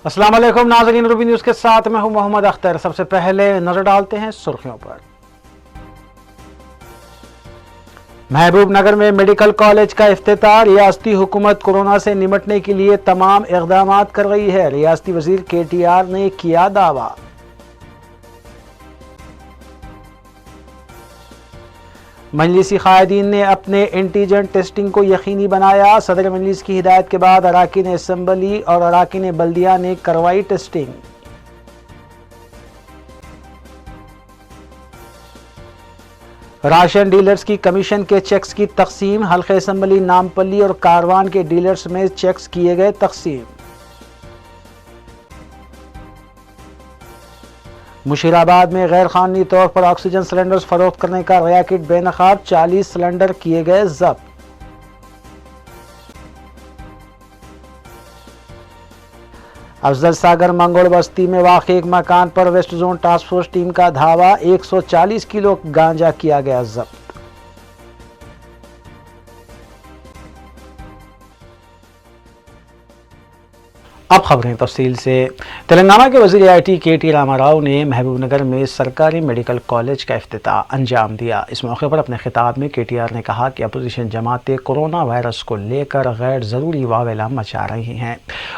अस्सलाम वालेकुम नाज़रीन, रूबी न्यूज़ के साथ मैं हूं मोहम्मद अख्तर। सबसे पहले नजर डालते हैं सुर्खियों पर। महबूब नगर में मेडिकल कॉलेज का इफ्तिताह। रियासती हुकूमत कोरोना से निपटने के लिए तमाम इक़दाम कर रही है। रियासती वज़ीर KTR ने किया दावा। मजलिसी कायदीन ने अपने एंटीजन टेस्टिंग को यकीनी बनाया। सदर मजलिस की हिदायत के बाद अराकीन असम्बली और अराकीन बल्दिया ने करवाई टेस्टिंग। राशन डीलर्स की कमीशन के चेक्स की तकसीम। हल्के असम्बली नामपल्ली और कारवान के डीलर्स में चेक्स किए गए तकसीम। मुशीराबाद में गैर कानूनी तौर पर ऑक्सीजन सिलेंडर्स फरोख्त करने का रैकेट बेनकाब। 40 सिलेंडर किए गए जब्त। अफजल सागर मंगोड़ बस्ती में वाक़ एक मकान पर west zone task force team का धावा। 140 किलो गांजा किया गया जब्त। अब खबरें तफसील से। तेलंगाना के वज़ीर IT KT रामाराव ने महबूबनगर में सरकारी मेडिकल कॉलेज का इफ्तिताह अंजाम दिया। इस मौके पर अपने खिताब में KTR ने कहा कि अपोजिशन जमातें कोरोना वायरस को लेकर गैर ज़रूरी वावेला मचा रही हैं।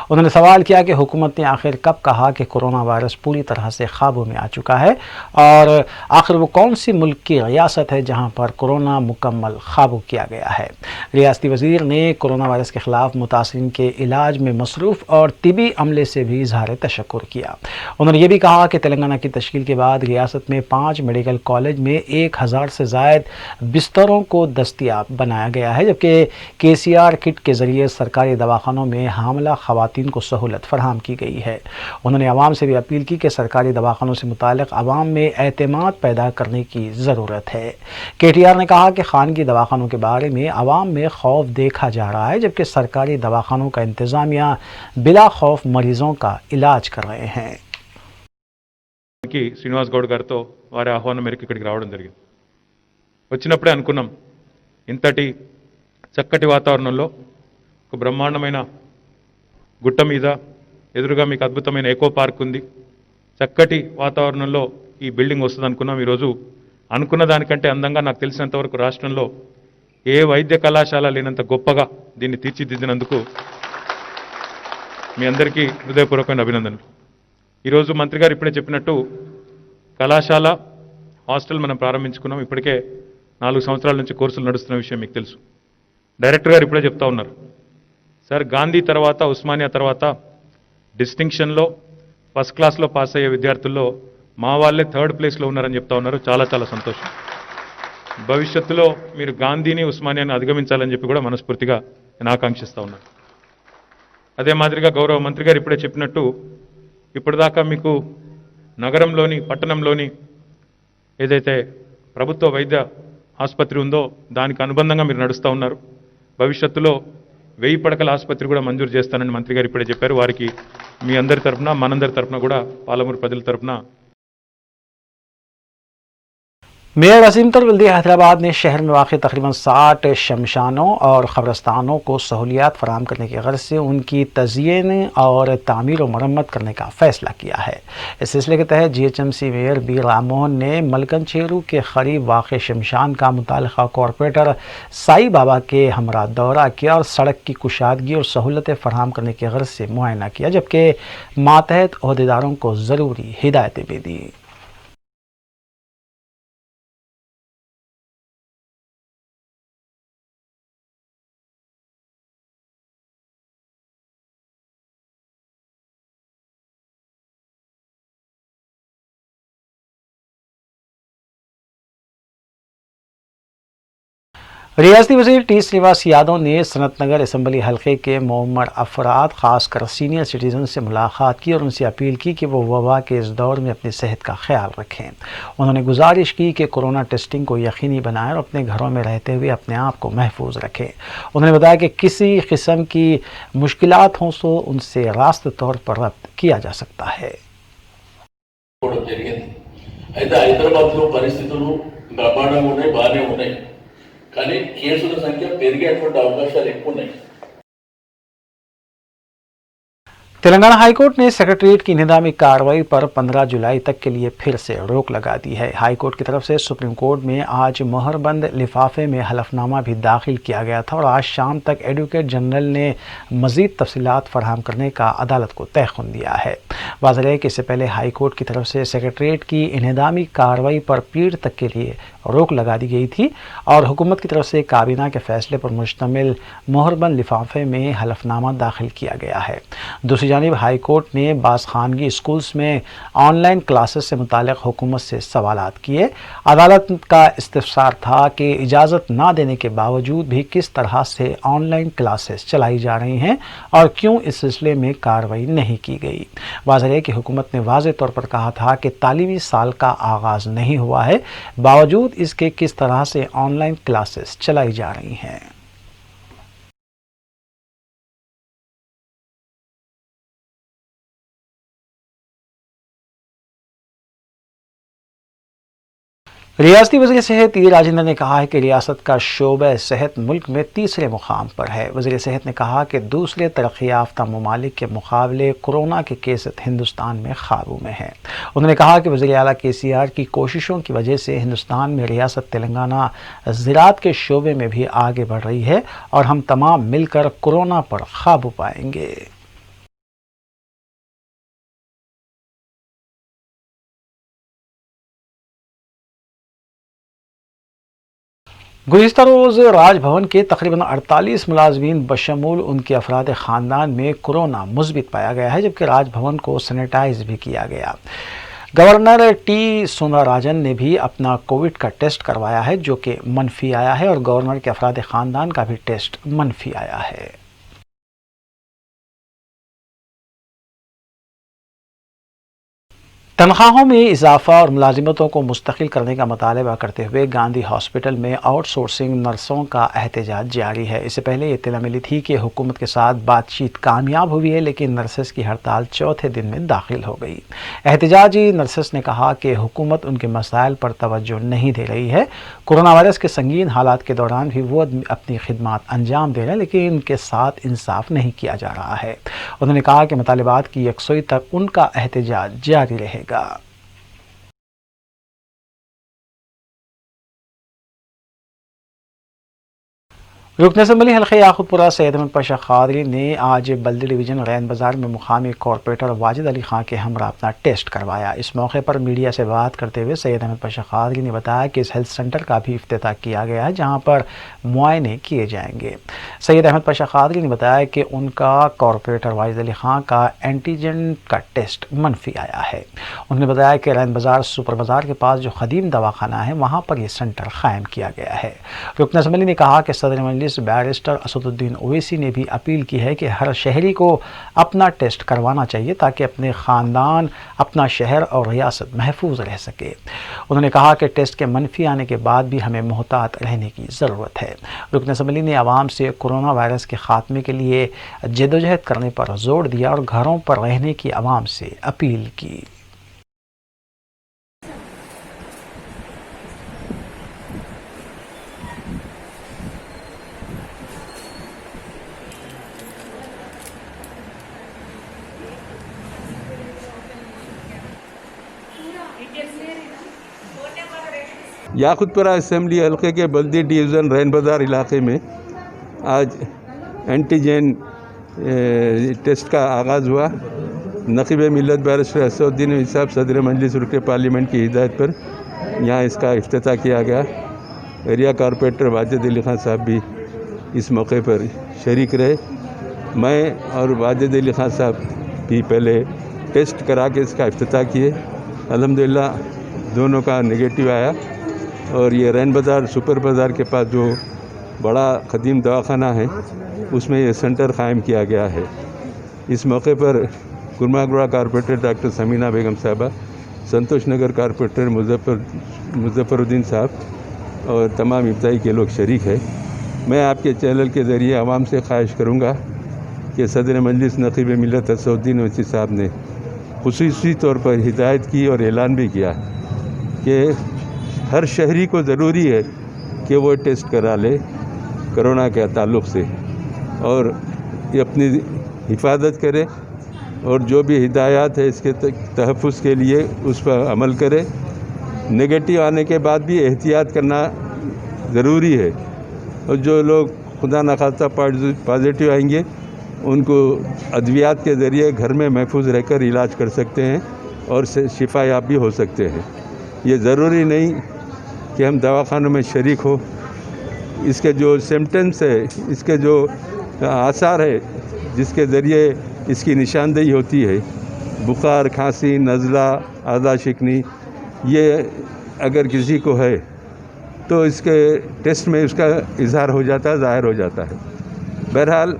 उन्होंने सवाल किया कि हुकूमत ने आखिर कब कहा कि कोरोना वायरस पूरी तरह से काबू में आ चुका है, और आखिर वो कौन सी मुल्क की रियासत है जहाँ पर कोरोना मुकम्मल काबू किया गया है। रियासती वज़ीर ने कोरोना वायरस के ख़िलाफ़ मुतासिरीन के इलाज में मसरूफ़ और तिबी अमले से भी इज़हार तशक्कुर किया। उन्होंने ये भी कहा कि तेलंगाना की तश्कील के बाद रियासत में 5 मेडिकल कॉलेज में 1000 से ज़ायद बिस्तरों को दस्तियाब बनाया गया है, जबकि KCR किट के ज़रिए सरकारी दवाखानों में हामला ख़वातीन को सहूलत फराहम की गई है। उन्होंने आवाम से भी अपील की कि सरकारी दवाखानों से मुताल्लिक़ आवाम में एतमाद पैदा करने की ज़रूरत है। KTR ने कहा कि खानगी दवाखानों के बारे में आवाम में खौफ देखा जा रहा है, जबकि सरकारी दवाखानों का इंतज़ामिया बिला खौफ मरीजों का इलाज कर रहे हैं। శ్రీనివాస్ గౌడ్ గారితో వారి ఆహ్వానం మేరకు ఇక్కడికి రావడం జరిగింది. వచ్చినప్పుడే అనుకున్నాం, ఇంతటి చక్కటి వాతావరణంలో ఒక బ్రహ్మాండమైన గుట్ట మీద ఎదురుగా మీకు అద్భుతమైన ఎకో పార్క్ ఉంది. చక్కటి వాతావరణంలో ఈ బిల్డింగ్ వస్తుంది అనుకున్నాం. ఈరోజు అనుకున్న దానికంటే అందంగా, నాకు తెలిసినంత వరకు రాష్ట్రంలో ఏ వైద్య కళాశాల లేనంత గొప్పగా దీన్ని తీర్చిదిద్దినందుకు మీ అందరికీ హృదయపూర్వకమైన అభినందనలు. ఈరోజు మంత్రి గారు ఇప్పుడే చెప్పినట్టు కళాశాల హాస్టల్ మనం ప్రారంభించుకున్నాం. ఇప్పటికే 4 సంవత్సరాల నుంచి కోర్సులు నడుస్తున్న విషయం మీకు తెలుసు. డైరెక్టర్ గారు ఇప్పుడే చెప్తా ఉన్నారు, సార్ గాంధీ తర్వాత ఉస్మానియా తర్వాత డిస్టింక్షన్లో ఫస్ట్ క్లాస్లో పాస్ అయ్యే విద్యార్థుల్లో మా వాళ్ళే 3rd ప్లేస్లో ఉన్నారని చెప్తా ఉన్నారు. చాలా చాలా సంతోషం. భవిష్యత్తులో మీరు గాంధీని ఉస్మానియాని అధిగమించాలని చెప్పి కూడా మనస్ఫూర్తిగా నేను ఆకాంక్షిస్తూ ఉన్నాను. అదే మాదిరిగా గౌరవ మంత్రి గారు ఇప్పుడే చెప్పినట్టు ఇప్పటిదాకా మీకు నగరంలోని, పట్టణంలోని ఏదైతే ప్రభుత్వ వైద్య ఆసుపత్రి ఉందో దానికి అనుబంధంగా మీరు నడుస్తూ ఉన్నారు. భవిష్యత్తులో 1000 పడకల ఆసుపత్రి కూడా మంజూరు చేస్తానని మంత్రి గారు ఇప్పుడే చెప్పారు. వారికి మీ అందరి తరఫున, మనందరి తరఫున కూడా, పాలమూరు ప్రజల తరఫున मेयर अजीम तरवल्दी हैदराबाद ने शहर में वाक़ तकरीबन 60 शमशानों और क़ब्रस्तानों को सहूलियात फ़राहम करने की गर्ज से उनकी तज़यीन और तामीर और मरम्मत करने का फ़ैसला किया है। इस सिलसिले के तहत GHMC मेयर B राममोहन ने मलकनचेरू के करीब वाक़ शमशान का मुताल्लिक़ा कॉरपोरेटर साई बाबा के हमरा दौरा किया और सड़क की कुशादगी और सहूलतें फ़राहम करने की गर्ज से मुआयना किया, जबकि मातहत ओहदेदारों को ज़रूरी हिदायतें भी दी। रियासती वज़ीर T श्रीनिवास यादव ने सनत नगर असम्बली हल्के के मौमर अफराद ख़ासकर सीनियर सिटीज़न से मुलाकात की और उनसे अपील की कि वो वबा के इस दौर में अपनी सेहत का ख्याल रखें। उन्होंने गुजारिश की कि कोरोना टेस्टिंग को यकीनी बनाएं और अपने घरों में रहते हुए अपने आप को महफूज रखें। उन्होंने बताया कि किसी किस्म की मुश्किलात हों तो उनसे रास्त तौर पर रब्त किया जा सकता है। కానీ కేసుల సంఖ్య పెరిగేటువంటి అవకాశాలు ఎక్కువ ఉన్నాయి. तेलंगाना हाईकोर्ट ने सेक्रेटरीट की निदामी कार्रवाई पर 15 जुलाई तक के लिए फिर से रोक लगा दी है। हाईकोर्ट की तरफ से सुप्रीम कोर्ट में आज मोहरबंद लिफाफे में हलफनामा भी दाखिल किया गया था और आज शाम तक एडवोकेट जनरल ने मजीद तफसीलात फराहम करने का अदालत को तयखुन दिया है। वाज़ेह है कि इससे पहले हाईकोर्ट की तरफ से सेक्रेटरीट की इन्हदामी कार्रवाई पर पीर तक के लिए रोक लगा दी गई थी और हुकूमत की तरफ से काबीना के फैसले पर मुश्तमिल मोहरबंद लिफाफे में हलफनामा दाखिल किया गया है। दूसरी जानिब हाईकोर्ट ने बास खानगी स्कूल्स में ऑनलाइन क्लासेस से मुतालिक हुकूमत से सवालात किए। अदालत का इस्तिफसार था कि इजाज़त ना देने के बावजूद भी किस तरह से ऑनलाइन क्लासेस चलाई जा रही हैं और क्यों इस सिलसिले में कार्रवाई नहीं की गई। वाज़ेह है कि हुकूमत ने वाज़ेह तौर पर कहा था कि तालीमी साल का आगाज़ नहीं हुआ है, बावजूद इसके किस तरह से ऑनलाइन क्लासेस चलाई जा रही हैं। रियासती वज़ीर सेहत ई राजेंद्र ने कहा है कि रियासत का शोबा सेहत मुल्क में तीसरे मुकाम पर है। वज़ीर सेहत ने कहा कि दूसरे तरक्की याफ्ता ममालिक के मुकाबले कोरोना के केसेस हिंदुस्तान में काबू में है। उन्होंने कहा कि वज़ीर आला KCR की कोशिशों की वजह से हिंदुस्तान में रियासत तेलंगाना ज़राअत के शोबे में भी आगे बढ़ रही है और हम तमाम मिलकर कोरोना पर काबू पाएंगे। गुज़िश्ता रोज़ राजभवन के तकरीबन 48 मुलाजमीन बशमूल उनके अफराद ख़ानदान में कोरोना मुस्बित पाया गया है, जबकि राजभवन को सैनिटाइज भी किया गया। गवर्नर T सुंदरराजन ने भी अपना कोविड का टेस्ट करवाया है जो कि मनफी आया है और गवर्नर के अफराद ख़ानदान का भी टेस्ट मनफी आया है। तनख्वाहों में इजाफा और मुलाजिमतों को मुस्तकिल करने का मुतालबा करते हुए गांधी हॉस्पिटल में आउटसोर्सिंग नर्सों का एहतजाज जारी है। इससे पहले इत्तला मिली थी कि हुकूमत के साथ बातचीत कामयाब हुई है, लेकिन नर्सेस की हड़ताल चौथे दिन में दाखिल हो गई। एहतजाजी नर्सेस ने कहा कि हुकूमत उनके मसाइल पर तवज्जो नहीं दे रही है। कोरोना वायरस के संगीन हालात के दौरान भी वो अपनी खिदमत अंजाम दे रहे हैं, लेकिन उनके साथ इंसाफ नहीं किया जा रहा है। उन्होंने कहा कि मुतालिबात की यकसुई तक उनका एहतजाज जारी रहेगा। रुकन असम्बली हल्के याकूतपुरा सैयद अहमद पाशा कादरी ने आज बल्दी डिवीज़न रैन बाज़ार में मुकामी कॉरपोरेटर वाजिद अली खां के हमरा अपना टेस्ट करवाया। इस मौके पर मीडिया से बात करते हुए सैयद अहमद पाशा कादरी ने बताया कि इस हेल्थ सेंटर का भी इफ्तिताह किया गया है, जहां पर मुआयने किए जाएंगे। सैयद अहमद पाशा कादरी ने बताया कि उनका कॉरपोरेटर वाजिद अली खां का एंटीजन का टेस्ट मनफी आया है। उन्होंने बताया कि रैन बाज़ार सुपर बाज़ार के पास जो ख़दीम दवाखाना है वहाँ पर यह सेंटर कायम किया गया है। रुकन असम्बली ने कहा कि सदर मजलिस बैरिस्टर असदुद्दीन ओवैसी ने भी अपील की है कि हर शहरी को अपना टेस्ट करवाना चाहिए ताकि अपने ख़ानदान, अपना शहर और रियासत महफूज रह सके। उन्होंने कहा कि टेस्ट के मनफी आने के बाद भी हमें मोहतात रहने की ज़रूरत है। रुकन असम्बली ने आवाम से कोरोना वायरस के ख़ात्मे के लिए जद्दोजहद करने पर जोर दिया और घरों पर रहने की आवाम से अपील की। याकूतपुरा असेंबली हल्के के बल्दी डिवीज़न रैन बाज़ार इलाके में आज एंटीजन टेस्ट का आगाज़ हुआ। नक़ीब मिल्लत बैरिस्टर असदुद्दीन ओवैसी साहब सदर मजलिस रुकन पार्लियामेंट की हिदायत पर यहाँ इसका इफ्तिताह किया गया। एरिया कॉरपोरेटर वाजिद अली खां साहब भी इस मौके पर शरीक रहे। मैं और वाजिद अली खां साहब भी पहले टेस्ट करा के इसका इफ्तिताह किए। अल्हम्दुलिल्लाह दोनों का नेगेटिव आया और ये रैन बाज़ार सुपर बाज़ार के पास जो बड़ा ख़दीम दवाखाना है उसमें ये सेंटर कायम किया गया है। इस मौके पर गुरमागुड़ा कॉरपोरेटर डॉक्टर समीना बेगम साहबा, संतोष नगर कॉरपोरेटर मुजफ्फरुद्दीन साहब और तमाम इब्तदाई के लोग शरीक हैं। मैं आपके चैनल के ज़रिए आवाम से ख्वाहिश करूँगा कि सदर मजलिस नक़ीब मिल्लत असदुद्दीन ओवैसी साहब ने खुसूसी तौर पर हिदायत की और ऐलान भी किया कि हर शहरी को ज़रूरी है कि वो टेस्ट करा ले कोरोना के ताल्लुक़ से और ये अपनी हिफाजत करे और जो भी हिदायत है इसके तहफ़्फ़ुज़ के लिए उस पर अमल करे। नेगेटिव आने के बाद भी एहतियात करना ज़रूरी है, और जो लोग खुदा न खास्ता पॉजिटिव आएंगे उनको अद्वियात के ज़रिए घर में महफूज रहकर इलाज कर सकते हैं और शिफा याब भी हो सकते हैं। ये ज़रूरी नहीं कि हम दवाखानों में शरीक हो। इसके जो सिम्टम्स है, इसके जो आसार है जिसके ज़रिए इसकी निशानदेही होती है, बुखार, खांसी, नज़ला, आदा शिकनी, ये अगर किसी को है तो इसके टेस्ट में उसका इजहार हो जाता है, ज़ाहिर हो जाता है। बहरहाल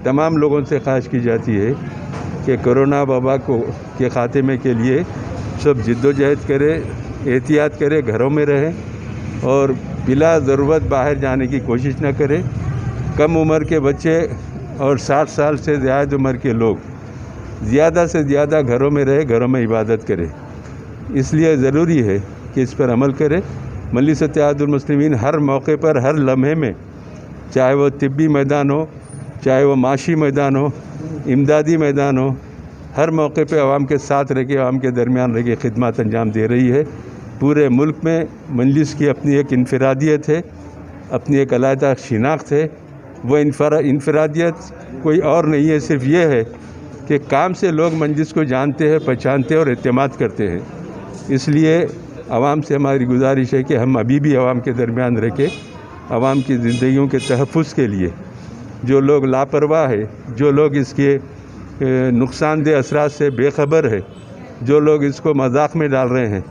तमाम लोगों से ख्वाहिश की जाती है कि कोरोना वबा के ख़ात्मे के लिए सब जिद्दोजहद करें, एहतियात करें, घरों में रहें और बिला ज़रूरत बाहर जाने की कोशिश न करें। कम उम्र के बच्चे और 60 साल से ज़्यादा उम्र के लोग ज़्यादा से ज़्यादा घरों में रहें, घरों में इबादत करें। इसलिए ज़रूरी है कि इस पर अमल करें। मजलिस इत्तेहादुल मुस्लिमीन हर मौके पर, हर लम्हे में, चाहे वो तिब्बी मैदान हो, चाहे वो माशी मैदान हो, इमदादी मैदान हो, हर मौके पे आवाम के साथ रह के, आवाम के दरमियान रह के खिदमत अंजाम दे रही है। पूरे मुल्क में मजलिस की अपनी एक इनफरादियत है, अपनी एक अलहदा शिनाख्त है। वो इनफरादियत कोई और नहीं है, सिर्फ ये है कि काम से लोग मजलिस को जानते हैं, पहचानते हैं और एतमाद करते हैं। इसलिए आवाम से हमारी गुजारिश है कि हम अभी भी आवाम के दरमियान रह के आवाम की ज़िंदगियों के तहफ़्फ़ुज़ के लिए जो लोग लापरवाह है, जो लोग इसके नुकसानदेह असरात से बेखबर है, जो लोग इसको मजाक में डाल रहे हैं,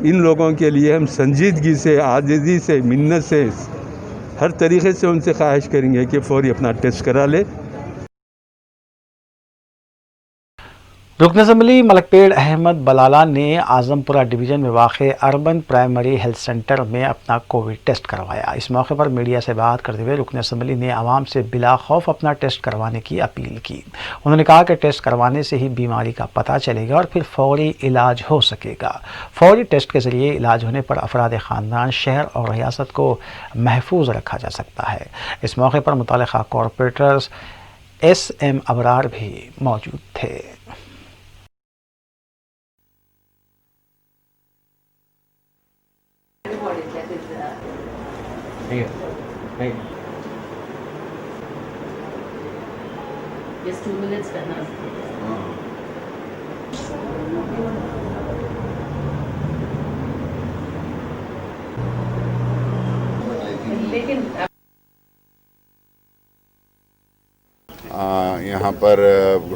इन लोगों के लिए हम संजीदगी से, आजिज़ी से, मिन्नत से, हर तरीक़े से उनसे ख्वाहिश करेंगे कि फ़ौरी अपना टेस्ट करा ले। रुकन असम्बली मलकपेड़ अहमद बलाला ने आजमपुरा डिवीज़न में वाक़ अर्बन प्राइमरी हेल्थ सेंटर में अपना कोविड टेस्ट करवाया। इस मौके पर मीडिया से बात करते हुए रुकन असम्बली ने आवाम से बिला खौफ अपना टेस्ट करवाने की अपील की। उन्होंने कहा कि टेस्ट करवाने से ही बीमारी का पता चलेगा और फिर फौरी इलाज हो सकेगा। फौरी टेस्ट के ज़रिए इलाज होने पर अफराद ख़ानदान, शहर और रियासत को महफूज रखा जा सकता है। इस मौके पर मुतल्लिक़ा कॉरपोरेटर्स SM अबरार भी मौजूद थे। Just 2 minutes करना। लेकिन यहाँ पर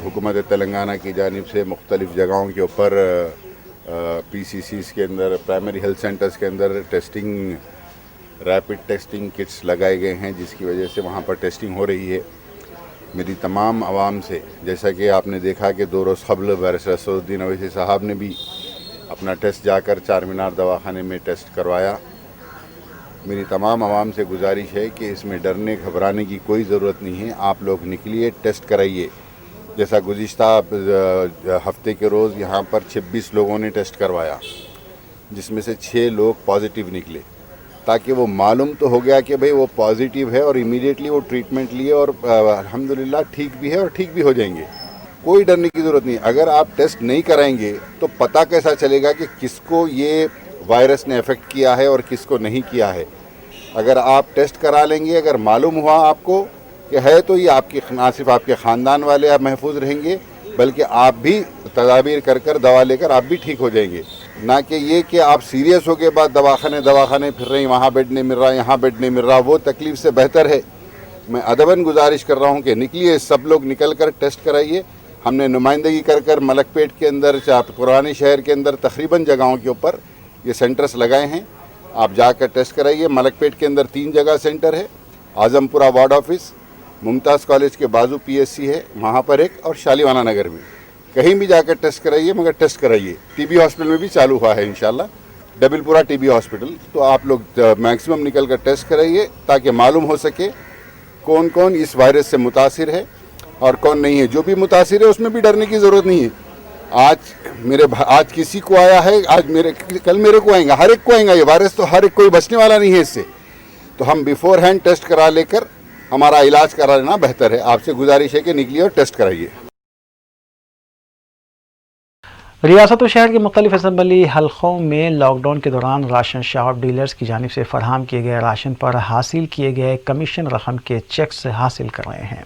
हुकूमत तेलंगाना की जानिब से मुख्तलिफ़ जगहों के ऊपर PCCs के अंदर, प्राइमरी हेल्थ सेंटर्स के अंदर टेस्टिंग, रैपिड टेस्टिंग किट्स लगाए गए हैं, जिसकी वजह से वहाँ पर टेस्टिंग हो रही है। मेरी तमाम आवाम से, जैसा कि आपने देखा कि 2 रोज़ क़ब्ल बैरिस्टर असदुद्दीन अवैसी साहब ने भी अपना टेस्ट जाकर चार मीनार दवाखाने में टेस्ट करवाया। मेरी तमाम आवाम से गुजारिश है कि इसमें डरने घबराने की कोई ज़रूरत नहीं है। आप लोग निकलिए, टेस्ट कराइए। जैसा गुज़िश्ता हफ्ते के रोज़ यहाँ पर 26 लोगों ने टेस्ट करवाया, जिसमें से 6 लोग पॉजिटिव निकले, ताकि वो मालूम तो हो गया कि भाई वो पॉजिटिव है और इमीडिएटली वो ट्रीटमेंट लिए और अल्हम्दुलिल्लाह ठीक भी है और ठीक भी हो जाएंगे। कोई डरने की ज़रूरत नहीं। अगर आप टेस्ट नहीं कराएंगे तो पता कैसा चलेगा कि किसको ये वायरस ने अफेक्ट किया है और किसको नहीं किया है। अगर आप टेस्ट करा लेंगे, अगर मालूम हुआ आपको कि है, तो ये आपकी ना सिर्फ आपके ख़ानदान वाले आप महफूज रहेंगे, बल्कि आप भी तदाबीर कर कर दवा लेकर आप भी ठीक हो जाएंगे। ना कि ये कि आप सीरियस हो के बाद दवाखाने फिर रहे हैं, वहाँ बेड नहीं मिल रहा, यहाँ बेड नहीं मिल रहा। वो तकलीफ़ से बेहतर है। मैं अदबन गुजारिश कर रहा हूँ कि निकलिए, सब लोग निकल कर टेस्ट कराइए। हमने नुमाइंदगी कर कर मलकपेट के अंदर, पुराने शहर के अंदर तकरीबन जगहों के ऊपर ये सेंटर्स लगाए हैं। आप जाकर टेस्ट कराइए। मलकपेट के अंदर 3 जगह सेंटर है, Azampura ward office, Mumtaz college के बाजू PSC है वहाँ पर एक, और शालीवाना नगर में। कहीं भी जाकर टेस्ट कराइए, मगर टेस्ट कराइए। TB हॉस्पिटल में भी चालू हुआ है इंशाल्लाह, डबलपुरा TB हॉस्पिटल। तो आप लोग मैक्सिमम निकल कर टेस्ट कराइए, ताकि मालूम हो सके कौन कौन इस वायरस से मुतासिर है और कौन नहीं है। जो भी मुतासिर है उसमें भी डरने की ज़रूरत नहीं है। आज किसी को आया है, कल मेरे को आएगा, हर एक को आएगा ये वायरस। तो हर एक कोई बचने वाला नहीं है इससे। तो हम बिफोर हैंड टेस्ट करा लेकर हमारा इलाज करा लेना बेहतर है। आपसे गुजारिश है कि निकलिए और टेस्ट कराइए। रियासत और शहर के मुख्तलिफ असम्बली हलकों में लॉकडाउन के दौरान राशन शॉप डीलर्स की जानिब से फराहम किए गए राशन पर हासिल किए गए कमीशन रकम के चेक्स हासिल कर रहे हैं।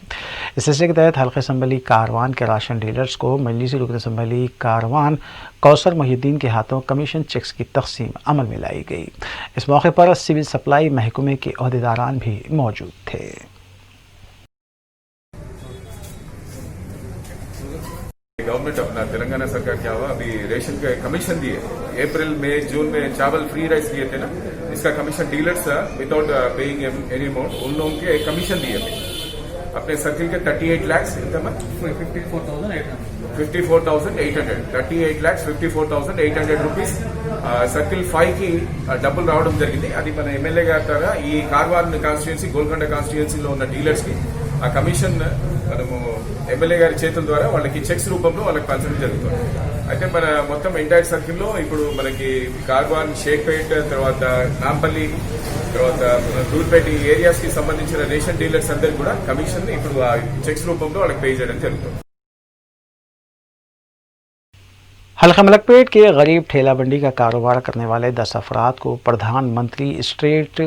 इस सिलसिले के तहत हल्के असम्बली कारवान के राशन डीलर्स को मजलिसी रुकन असम्बली कारवान कौसर मोहिउद्दीन के हाथों कमीशन चेक्स की तकसीम अमल में लाई गई। इस मौके पर सिविल सप्लाई महकमे के अहदेदारान भी मौजूद थे। गवर्नमेंट अपना तेलंगाना सरकार क्या हुआ, अभी रेशन के कमीशन दिए। अप्रैल में जून में चावल फ्री राइस दिए थे ना, इसका commission dealers without paying any amount उन लोगों के कमीशन दिए थे अपने सर्किल के 38 lakhs 54,800 rupees सर्किल 5 की డబ్బులు రావడం జరిగింది। అది మన ఎమ్మెల్యే గారి ద్వారా ఈ కార్వాన్ కాన్స్టిట్యుయెన్సీ గోల్కొండ కాన్స్టిట్యుయెన్సీలో ఉన్న డీలర్స్ కి ఆ కమిషన్ మనము ఎమ్మెల్యే గారి చేతుల ద్వారా వాళ్ళకి చెక్స్ రూపంలో వాళ్ళకి పంచడం జరుగుతుంది। అయితే మన మొత్తం ఎంటైర్ సర్కిల్లో ఇప్పుడు మనకి కార్వాన్, షేక్పేట్, తర్వాత నాంపల్లి, తర్వాత దూర్పేట ఈ ఏరియాస్ కి సంబంధించిన రేషన్ డీలర్స్ అందరికి కూడా కమిషన్ ఇప్పుడు ఆ చెక్స్ రూపంలో వాళ్ళకి పే చేయడం జరుగుతుంది। हल्का मलकपेट के गरीब ठेला बंडी का कारोबार करने वाले 10 अफराद को प्रधानमंत्री street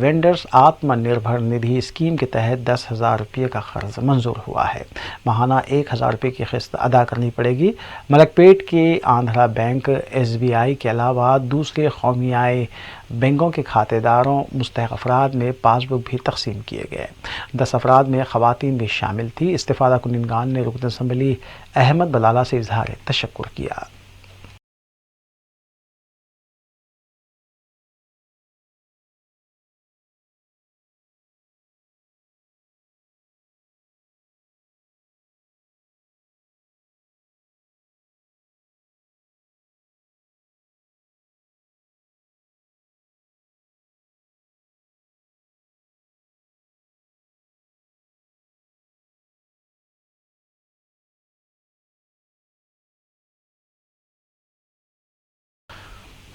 vendors Atmanirbhar Nidhi scheme के तहत 10,000 रुपये का कर्ज मंजूर हुआ है। माहाना 1,000 रुपये की किस्त अदा करनी पड़ेगी। मलकपेट के आंध्रा बैंक, SBI के अलावा दूसरे कौमियाई बैंकों के खातेदारों मुस्तहक अफराद में पासबुक भी तकसीम किए गए। 10 अफराद में खवातीन भी शामिल थी। इस्तिफादा कुनिंदगान ने रुकन असम्बली अहमद बलाला से इजहार तशक्कुर किया।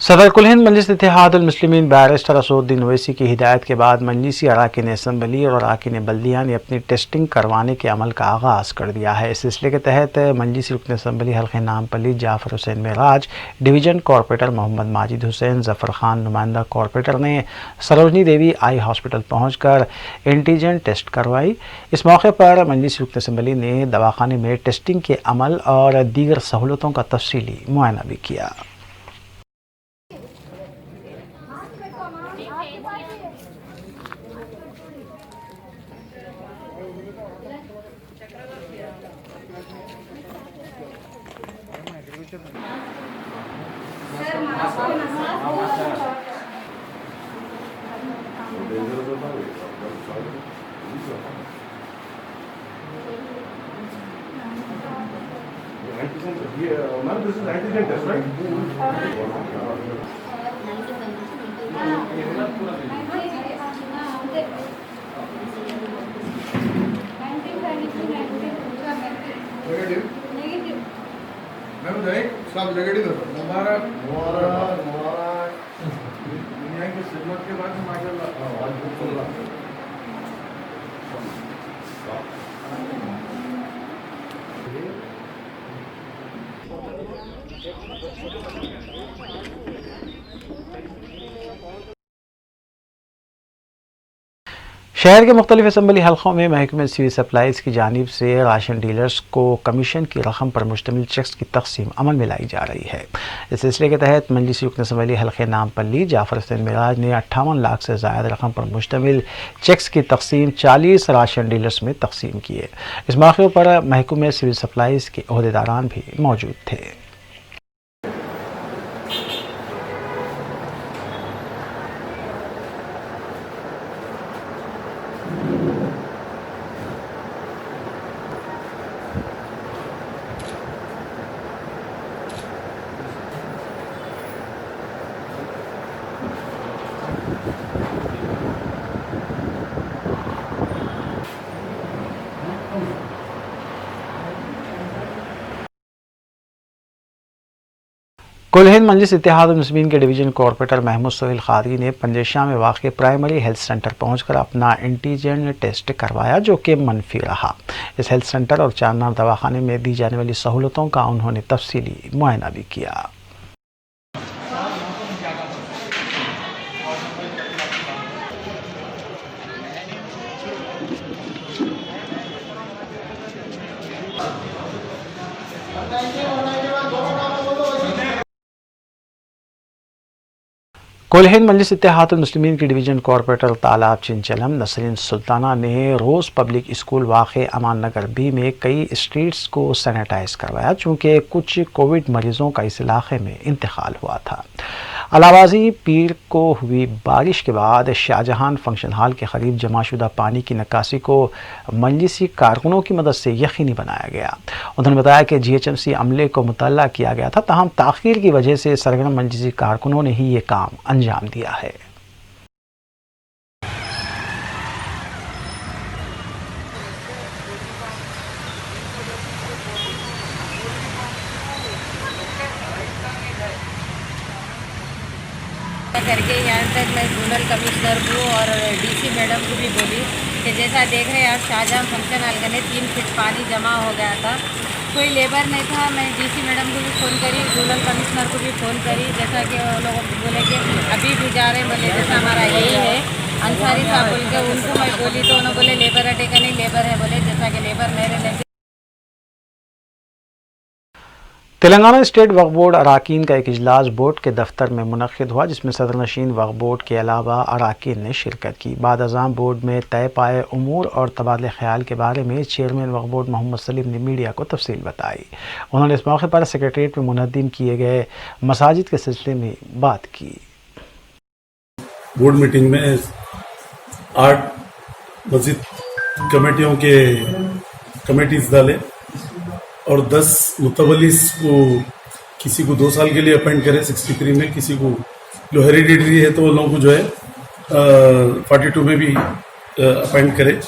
सदर कुल हिंद मजलिस इत्तेहादुल मुस्लिमीन बैरिस्टर असदुद्दीन ओवैसी की हिदायत के बाद मजलिसी अराकीन असम्बली और अराकीन बल्दिया ने अपनी टेस्टिंग करवाने के अमल का आगाज़ कर दिया है। इस सिलसिले के तहत मजलिसी रुकन असम्बली हल्के नामपल्ली जाफर हुसैन मेराज, डिवीज़न कॉरपोरेटर मोहम्मद माजिद हुसैन, जफ़र खान नुमाइंदा कॉरपोरेटर ने सरोजनी देवी आई हॉस्पिटल पहुँचकर एंटीजन टेस्ट करवाई। इस मौके पर मजलिसी रुकन असम्बली ने दवाखाने में टेस्टिंग के अमल और दीगर सहूलतों का तफसीली मुआयना भी किया। सब नेगेटिव मुबारक मुबारक मुबारक दुनिया की खिदमत के बाद शहर के मुख्तलिफ असम्बली हलकों में महकमे सिविल सप्लाईज़ की जानिब से राशन डीलर्स को कमीशन की रकम पर मुश्तमिल चेक्स की तकसीम अमल में लाई जा रही है। इस सिलसिले के तहत मजलिसी रुकन असम्बली हल्के नामपल्ली जाफर हुसैन मेराज ने 58 लाख से ज़ायद रकम पर मुश्तमिल चेक्स की तकसीम 40 राशन डीलर्स में तकसीम किए। इस मौके पर महकमे सिविल सप्लाईज़ के अहदेदारान भी मौजूद थे। कोल्हिन मजलिस इत्तेहाद मुस्लिमीन के डिवीजन कॉर्पोरेटर महमूद सोहेल खादी ने पंजेशाह में वाक़ प्राइमरी हेल्थ सेंटर पहुंचकर अपना एंटीजन टेस्ट करवाया, जो कि मनफी रहा। इस हेल्थ सेंटर और चारनाम दवाखाने में दी जाने वाली सहूलतों का उन्होंने तफसीली मुआयना भी किया। कोल्हिन मजलिस इत्तेहाद मुस्लिमीन की डिवीजन कॉर्पोरेटर तालाब चिंचलम नसरीन सुल्ताना ने रोज़ पब्लिक स्कूल वाक़े अमान नगर बी में कई स्ट्रीट्स को सैनिटाइज करवाया, चूँकि कुछ कोविड मरीज़ों का इस इलाके में इंतकाल हुआ था। अलावाजी पीर को हुई बारिश के बाद शाहजहान फंक्शन हॉल के करीब जमाशुदा पानी की निकासी को मजलिसी कारकुनों की मदद से यकीनी बनाया गया। उन्होंने बताया कि GHMC अमले को मुतल्ला किया गया था, ताहम ताख़ीर की वजह से सरगर्म मजलिसी कारकुनों ने ही ये काम अंजाम दिया है। करके यहाँ तक मैं जोनल कमिश्नर को और DC मैडम को भी बोली कि जैसा देख रहे हैं आप शाहजहां फंक्शन हॉल में 3 फीट पानी जमा हो गया था, कोई लेबर नहीं था। मैं DC मैडम को भी फ़ोन करी, जोनल कमिश्नर को भी फ़ोन करी, जैसा कि वो लोग बोले कि अभी भी जा रहे हैं, बोले जैसा हमारा यही है अंसारी साहब बोल के उनको मैं बोली तो उन्होंने बोले लेबर हटेगा नहीं, लेबर है, बोले जैसा कि लेबर नहीं रहने। तेलंगाना स्टेट वक्फ बोर्ड अराकीन का एक इजलास बोर्ड के दफ्तर में मुनक्किद हुआ, जिसमें सदर नशीन वक्फ बोर्ड के अलावा अराकीन ने शिरकत की। बाद अज़ाम बोर्ड में तय पाए उमूर और तबादले ख्याल के बारे में चेयरमैन वक्फ बोर्ड मोहम्मद सलीम ने मीडिया को तफसील बताई। उन्होंने इस मौके पर सेक्रेटरीट में मुनद्दिम किए गए मसाजिद के सिलसिले में बात की। बोर्ड मीटिंग में 8 मस्जिद कमेटियों के कमेटीज डाले और 10 मुतवल्लिस को किसी को 2 साल के लिए अपॉइंट करे 63 में, किसी को जो हेरिडिटरी है तो वो लोगों को जो है 42 में भी अपॉइंट करे।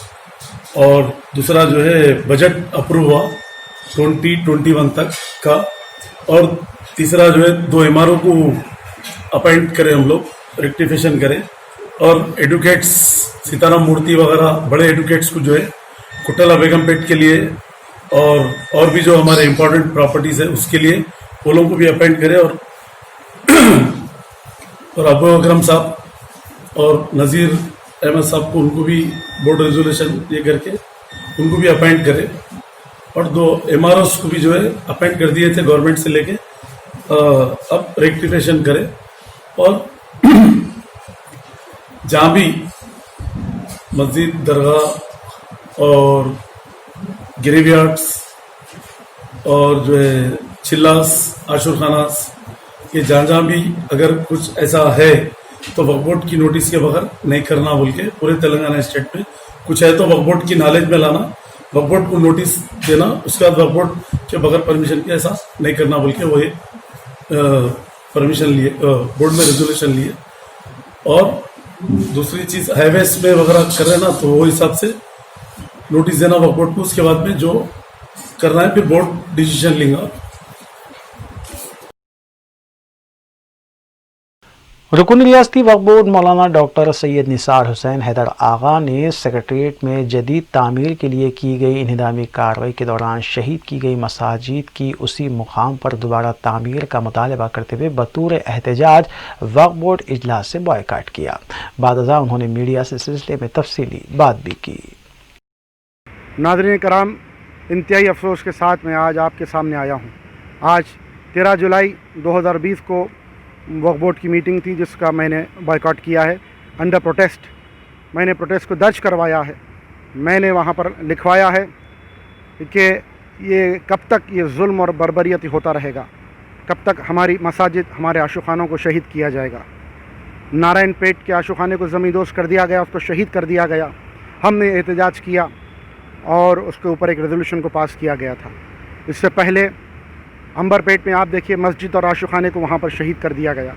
और दूसरा जो है बजट अप्रूव हुआ 2021 तक का। और तीसरा जो है 2 MRO को अपॉइंट करें हम लोग, रेक्टिफिकेशन करें। और एडवोकेट्स सीताराम मूर्ति वगैरह बड़े एडवोकेट्स को जो है कुटला बेगमपेट के लिए और भी जो हमारे इम्पोर्टेंट प्रॉपर्टीज है उसके लिए वो लोगों को भी अपॉइंट करें। और अबू अकरम साहब और नज़ीर अहमद साहब को उनको भी बोर्ड रेजोल्यूशन ये करके उनको भी अपॉइंट करें। और 2 MROs को भी जो है अपॉइंट कर दिए थे गवर्नमेंट से लेके, अब रेक्टिफिकेशन करें। और जहाँ भी मस्जिद, दरगाह और ग्रेवयार्ड्स और जो है चिल्लास, आशुर खानास, ये जहाँ भी अगर कुछ ऐसा है तो वक्फ बोर्ड की नोटिस के बगैर नहीं करना बोल के पूरे तेलंगाना स्टेट में कुछ है तो वक्फ बोर्ड की नॉलेज में लाना, वक्फ बोर्ड को नोटिस देना, उसके बाद वक्फ बोर्ड के बगैर परमिशन के ऐसा नहीं करना बोल के वो ये परमिशन लिए, बोर्ड में रेजोल्यूशन लिए। और दूसरी चीज़ हाईवेज में वगैरह कर रहे ना तो वो हिसाब से नोटिस देना वक्फ बोर्ड को, उसके बाद में जो करना है फिर बोर्ड डिसीजन लेगा। रुकन रियासती वक्फ बोर्ड मौलाना डॉक्टर सैयद निसार हुसैन हैदर आगा ने सेक्रेटरीट में जदीद तामीर के लिए की गई इन्हिदामी कार्रवाई के दौरान शहीद की गई मसाजिद की उसी मुकाम पर दोबारा तामीर का मुतालबा करते हुए बतौर एहतजाज वक्फ बोर्ड इजलास से बॉयकॉट किया। बाद अज़ा उन्होंने मीडिया से सिलसिले में तफसीली बात भी की। नाज़रीन कराम, इंतहाई अफसोस के साथ मैं आज आपके सामने आया हूँ। आज 13 जुलाई 2020 को वक्फ बोर्ड की मीटिंग थी जिसका मैंने बॉयकॉट किया है अंडर प्रोटेस्ट। मैंने प्रोटेस्ट को दर्ज करवाया है। मैंने वहाँ पर लिखवाया है कि ये कब तक ये जुल्म और बर्बरियत होता रहेगा, कब तक हमारी मसाजिद, हमारे आशुखानों को शहीद किया जाएगा। नारायण पेट के आशुखाने को ज़मींदोज़ कर दिया गया, उसको शहीद कर दिया गया। हमने एहतजाज किया और उसके ऊपर एक रेजोल्यूशन को पास किया गया था। इससे पहले अंबरपेट में आप देखिए मस्जिद और आशुखाने को वहाँ पर शहीद कर दिया गया।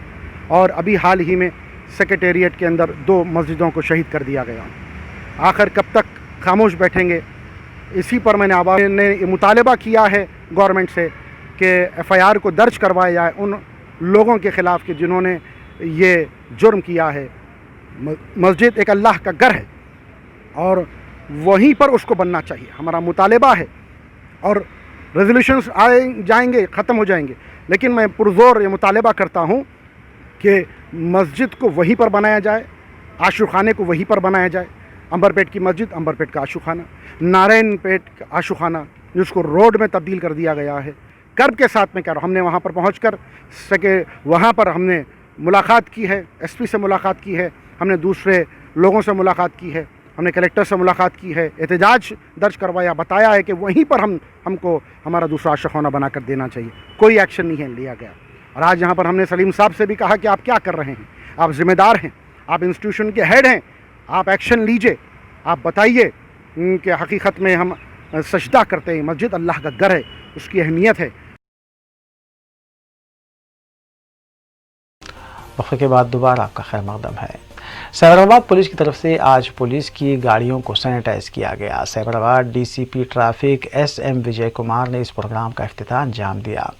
और अभी हाल ही में सेक्रेटेरिएट के अंदर 2 मस्जिदों को शहीद कर दिया गया। आखिर कब तक खामोश बैठेंगे? इसी पर मैंने आवाज़ ने मुतालबा किया है गवर्नमेंट से कि FIR को दर्ज करवाया जाए उन लोगों के ख़िलाफ़ कि जिन्होंने ये जुर्म किया है। मस्जिद एक अल्लाह का घर है और वहीं पर उसको बनना चाहिए, हमारा मुतालबा है। और रेजोल्यूशंस आए जाएंगे, ख़त्म हो जाएंगे, लेकिन मैं पुरज़ोर ये मुतालबा करता हूँ कि मस्जिद को वहीं पर बनाया जाए, आशूखाने को वहीं पर बनाया जाए। अंबरपेट की मस्जिद, अंबरपेट का आशूखाना, नारायणपेट का आशूखाना जिसको रोड में तब्दील कर दिया गया है। कर्ब के साथ में कह रहा हूँ, हमने वहाँ पर पहुँच कर सके, वहाँ पर हमने मुलाकात की है, एसपी से मुलाकात की है, हमने दूसरे लोगों से मुलाकात की है, हमने कलेक्टर से मुलाकात की है, एहतजाज दर्ज करवाया, बताया है कि वहीं पर हमको हमारा दूसरा आशूखाना बना कर देना चाहिए। कोई एक्शन नहीं है लिया गया। और आज यहाँ पर हमने सलीम साहब से भी कहा कि आप क्या कर रहे हैं, आप ज़िम्मेदार हैं, आप इंस्टीट्यूशन के हेड हैं, आप एक्शन लीजिए, आप बताइए कि हकीकत में हम सजदा करते हैं, मस्जिद अल्लाह का घर है, उसकी अहमियत है। वक़्फ़े के बाद दोबारा आपका खैर मक़दम है। सैबराबाद पुलिस की तरफ से आज पुलिस की गाड़ियों को सैनिटाइज़ किया गया। Cyberabad DCP traffic SM Vijay Kumar ने इस प्रोग्राम का इफ्तिताह अंजाम दिया।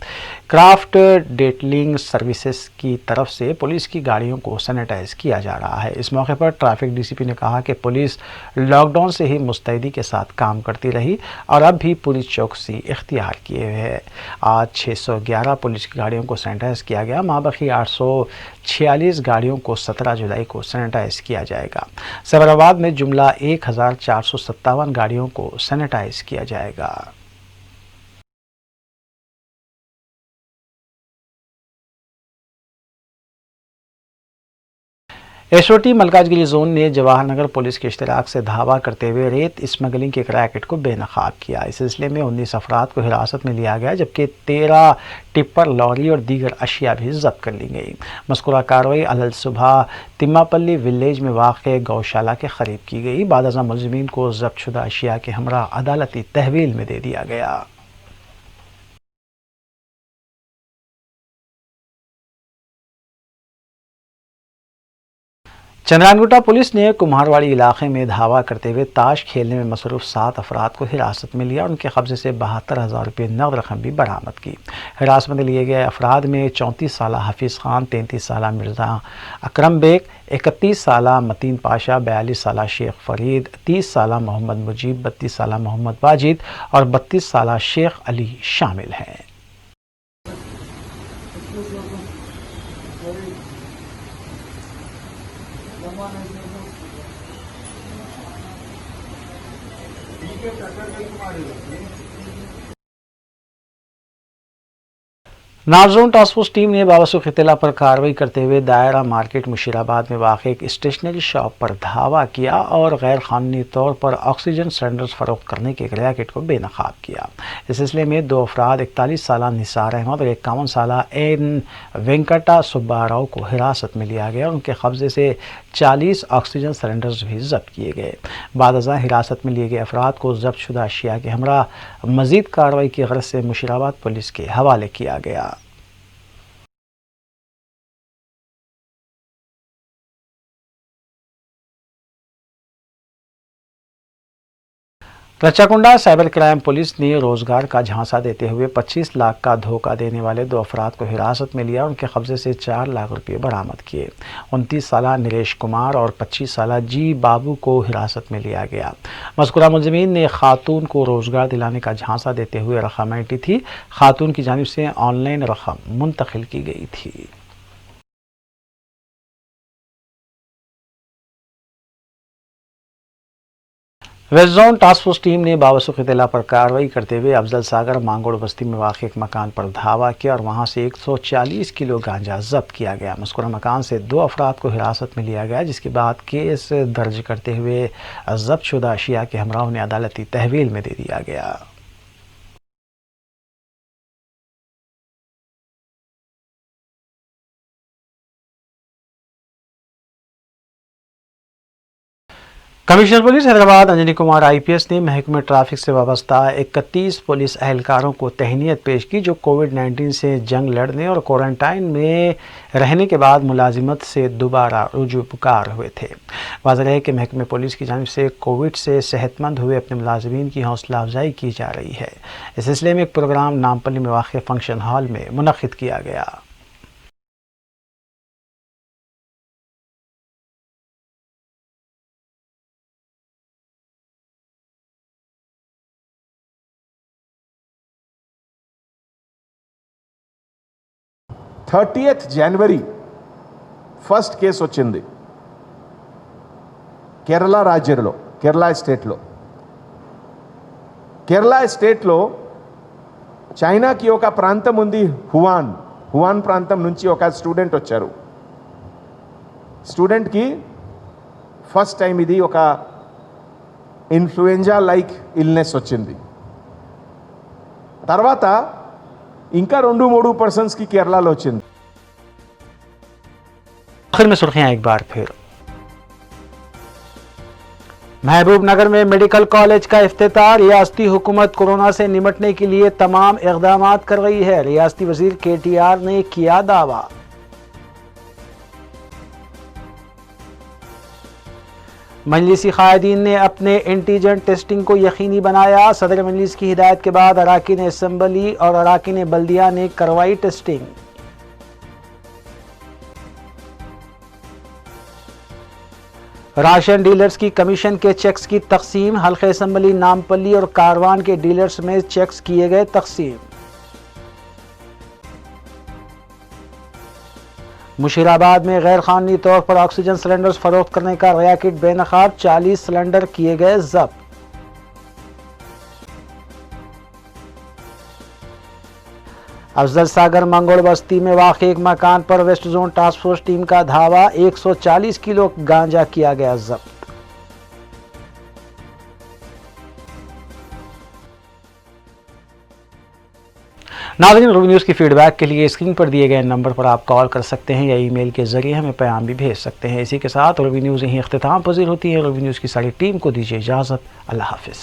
क्राफ्ट डेटलिंग सर्विसेज की तरफ से पुलिस की गाड़ियों को सैनिटाइज़ किया जा रहा है। इस मौके पर ट्रैफिक डीसीपी ने कहा कि पुलिस लॉकडाउन से ही मुस्तैदी के साथ काम करती रही और अब भी पूरी चौकसी इख्तियार किए हुए है। आज 611 पुलिस की गाड़ियों को सैनिटाइज़ किया गया। माबाकी 846 गाड़ियों को 17 जुलाई को सैनिटाइज किया जाएगा। सैबराबाद में जुमला 1457 गाड़ियों को सैनिटाइज किया जाएगा। एसओटी मलकाजगिरी जोन ने जवाहर नगर पुलिस के इश्तराक से धावा करते हुए रेत स्मगलिंग के एक रैकेट को बेनकाब किया। इस सिलसिले में 19 अफराद को हिरासत में लिया गया, जबकि 13 टिप्पर, लॉरी और दीगर अशिया भी जब्त कर ली गई। मज़कूरा कार्रवाई अलल सुबह तिम्मापल्ली विलेज में वाक़ गौशाला के करीब की गई। बाद अज़ां मुलज़िमीन को जब्तशुदा अशिया के हमरा अदालती तहवील में दे दिया गया। चंद्रानगुटा पुलिस ने कुम्हारवाड़ी इलाके में धावा करते हुए ताश खेलने में मसरूफ 7 अफराद को हिरासत में लिया और उनके कब्जे से 72,000 रुपये नकद रकम भी बरामद की। हिरासत में लिए गए अफराद में 34 साला हफीज़ खान, 33 साला मिर्ज़ा अकरम बेग, 31 साला मतीन पाशा, 42 साला शेख फरीद, 30 साला मोहम्मद मुजीब, 32 साला मोहम्मद वाजिद और 32 साला शेख अली शामिल हैं। नारजोन टास्क फोर्स टीम ने बावसूख इत्तला पर कार्रवाई करते हुए दायरा मार्केट मुशीराबाद में वाक़ एक स्टेशनरी शॉप पर धावा किया और गैर कानूनी तौर पर ऑक्सीजन सिलेंडर्स फरोख्त करने के एक रैकेट को बेनकाब किया। इस सिलसिले में 2 अफराद 41 साला निसार अहमद और 51 साला एन वेंकटा सुब्बाराव को हिरासत में लिया गया और उनके कब्जे से 40 ऑक्सीजन सिलेंडर्स भी जब्त किए गए। बाद अज़ां हिरासत में लिए गए अफराद को जब्तशुदा अशिया के हमरा मज़ीद कार्रवाई की गर्ज से मुशीराबाद पुलिस के हवाले किया गया। रच्चाकुंडा साइबर क्राइम पुलिस ने रोजगार का झांसा देते हुए 25 लाख का धोखा देने वाले 2 अफराद को हिरासत में लिया और उनके कब्जे से 4 लाख रुपये बरामद किए। 29 साला नरेश कुमार और 25 साला जी बाबू को हिरासत में लिया गया। मज़कूरा मुलज़िमीन ने खातून को रोजगार दिलाने का झांसा देते हुए रकम ऐंठी थी। खातून की जानिब से ऑनलाइन रकम मुंतकिल की गई थी। West zone task force team ने बावसूख इत्तला पर कार्रवाई करते हुए अफजल सागर मांगोड़ बस्ती में वाक़ एक मकान पर धावा किया और वहां से 140 किलो गांजा जब्त किया गया। मज़कूरा मकान से 2 अफराद को हिरासत में लिया गया, जिसके बाद केस दर्ज करते हुए जब्तशुदा अशिया के हमरा उन्हें अदालती तहवील में दे दिया गया। Commissioner police Hyderabad Anjani Kumar IPS ने महकमे ट्रैफिक से वाबस्ता 31 पुलिस एहलकारों को तहनीत पेश की, जो कोविड-19 से जंग लड़ने और क्वारंटाइन में रहने के बाद मुलाजिमत से दोबारा रुजूपुकार हुए थे। वाज़ेह है कि महकमे पुलिस की जानिब से कोविड से सेहतमंद हुए अपने मुलाजिमीन की हौसला अफजाई की जा रही है। इस सिलसिले में एक प्रोग्राम नामपल्ली में वाक़ फंक्शन हॉल में मुनक़्क़िद किया गया। 30th జనవరి ఫస్ట్ కేసు వచ్చింది కేరళ రాజ్యంలో, కేరళ స్టేట్లో. కేరళ స్టేట్లో చైనాకి ఒక ప్రాంతం ఉంది, హువాన్ ప్రాంతం నుంచి ఒక స్టూడెంట్ వచ్చారు. స్టూడెంట్కి ఫస్ట్ టైం ఇది ఒక ఇన్ఫ్లుయెంజా లైక్ ఇల్నెస్ వచ్చింది. తర్వాత ఇంకా 2-3 పర్సన్స్కి కేరళలో వచ్చింది. आखिर में सुर्खियां एक बार फिर। महबूबनगर में मेडिकल कॉलेज का इफ्तिताह। रियासती हुकूमत कोरोना से निपटने के लिए तमाम इक़दाम कर रही है। रियासती वजीर KTR ने किया दावा। मजलिसी कायदीन ने अपने एंटीजन टेस्टिंग को यकीनी बनाया। सदर मजलिस की हिदायत के बाद अराकीन असम्बली और अराकीन बल्दिया ने करवाई टेस्टिंग। राशन डीलर्स की कमीशन के चेक्स की तकसीम। हल्के असम्बली नामपल्ली और कारवान के डीलर्स में चेक्स किए गए तकसीम। मुशीराबाद में गैर कानूनी तौर पर ऑक्सीजन सिलेंडर्स फरोख्त करने का रैकेट बेनकाब। 40 सिलेंडर किए गए जब्त। अफजल सागर मंगोड़ बस्ती में वाक़ एक मकान पर west zone task force team का धावा। 140 किलो गांजा किया गया जब्त। नाज़रीन, रूबी न्यूज़ की फीडबैक के लिए स्क्रीन पर दिए गए नंबर पर आप कॉल कर सकते हैं या ईमेल के जरिए हमें पैगाम भी भेज सकते हैं। इसी के साथ रूबी न्यूज़ यहीं इख्तिताम पजीर होती है। रूबी न्यूज़ की सारी टीम को दीजिए इजाज़त। अल्लाह हाफ़िज़।